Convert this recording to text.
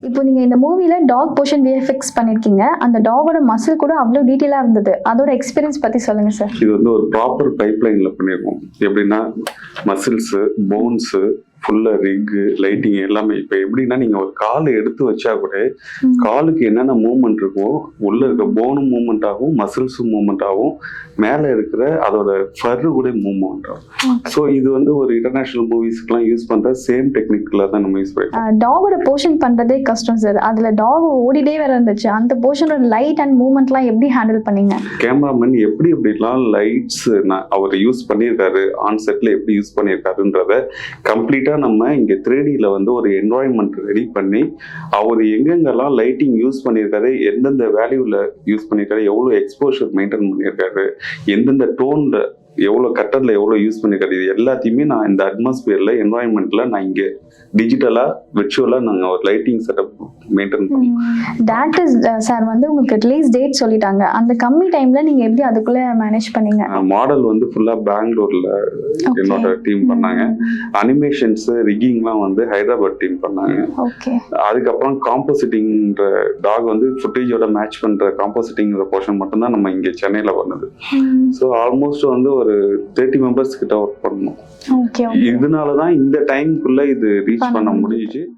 இப்போ நீங்க இந்த மூவில டாக் போர்ஷன் விஎஃப்எக்ஸ் பண்ணிருக்கீங்க. அந்த டாகோட மசில் கூட அவ்வளவு டீடைலா இருந்தது. அதோட எக்ஸ்பீரியன்ஸ் பத்தி சொல்லுங்க சார். இது வந்து ஒரு ப்ராப்பர் பைப்லைன்ல பண்ணிருக்கோம். எப்படின்னா மசில்ஸ், போன்ஸ், ஃபுல்லா ரிக், லைட்டிங் எல்லாமே. இப்ப எப்படின்னா நீங்க ஒரு காலை எடுத்து வச்சா கூட காலுக்கு என்னென்ன மூவ்மெண்ட் இருக்கோ உள்ள இருக்க போனும் மூவ்மெண்ட் ஆகும், மசில்ஸும் மூவ்மெண்ட் ஆகும், மேல இருக்கிற அதோட ஃபர்ரு கூட மூவ்மெண்ட் ஆகும். ஸோ இது வந்து ஒரு இன்டர்நேஷனல் மூவிஸ்க்குலாம் யூஸ் பண்ற சேம் டெக்னிக்ல தான் நம்ம யூஸ் பண்ணிருக்கோம். டாகோட போர்ஷன் பண்றதே கஷ்டம் சார். அதுல டாக் ஓடிட்டே வேற இருந்துச்சு. அந்த போர்ஷனோட லைட் அண்ட் மூவ்மெண்ட்லாம் எப்படி ஹேண்டில் பண்ணீங்க? கேமராமேன் எப்படிலாம் லைட்ஸ் அவர் யூஸ் பண்ணியிருக்காரு, ஆன் செட்ல எப்படி யூஸ் பண்ணியிருக்காருன்றத கம்ப்ளீட்டா நம்ம இங்க 3Dல வந்து ஒரு என்வாயன்மெண்ட் ரெடி பண்ணி அவர் எங்கெங்கெல்லாம் லைட்டிங் யூஸ் பண்ணியிருக்காரு, எந்தெந்த வேல்யூல யூஸ் பண்ணியிருக்காரு, எவ்வளவு எக்ஸ்போஷர் மெயின்டைன் பண்ணியிருக்காரு, எந்தெந்த டோன்ல எவ்வளவு கட்டர்ல எவ்வளவு யூஸ் பண்ணிருக்காரு, இது எல்லாத்தையுமே நான் இந்த அட்மாஸ்பியர்ல என்வாயன்மெண்ட்ல நான் இங்க டிஜிட்டலா விர்ச்சுவலா நாங்க ஒரு லைட்டிங் செட்டப் மெயின்டைன் பண்ணோம். டைரக்டர் சார் வந்து உங்களுக்கு ரிலீஸ் டேட் சொல்லிட்டாங்க. அந்த கம்மி டைம்ல நீங்க எப்படி அதுக்குள்ள மேனேஜ் பண்ணீங்க? மாடல் வந்து ஃபுல்லா பெங்களூர்ல என்னோட டீம் பண்ணாங்க. அனிமேஷன்ஸ், ரிகிங்லாம் வந்து ஹைதராபாத் டீம் பண்ணாங்க. அதுக்கப்புறம் காம்போசிட்டிங்ன்ற டாக் வந்து ஃபுட்டேஜோட மேட்ச் பண்ற காம்போசிட்டிங்கிற போர்ஷன் மட்டும் தான் நம்ம இங்க சென்னையில பண்ணது. ஸோ ஆல்மோஸ்ட் வந்து ஒரு 30 மெம்பர்ஸ் கிட்ட ஒர்க் பண்ணோம். இதனாலதான் இந்த டைம்குள்ள இது ரீச் பண்ண முடியுது.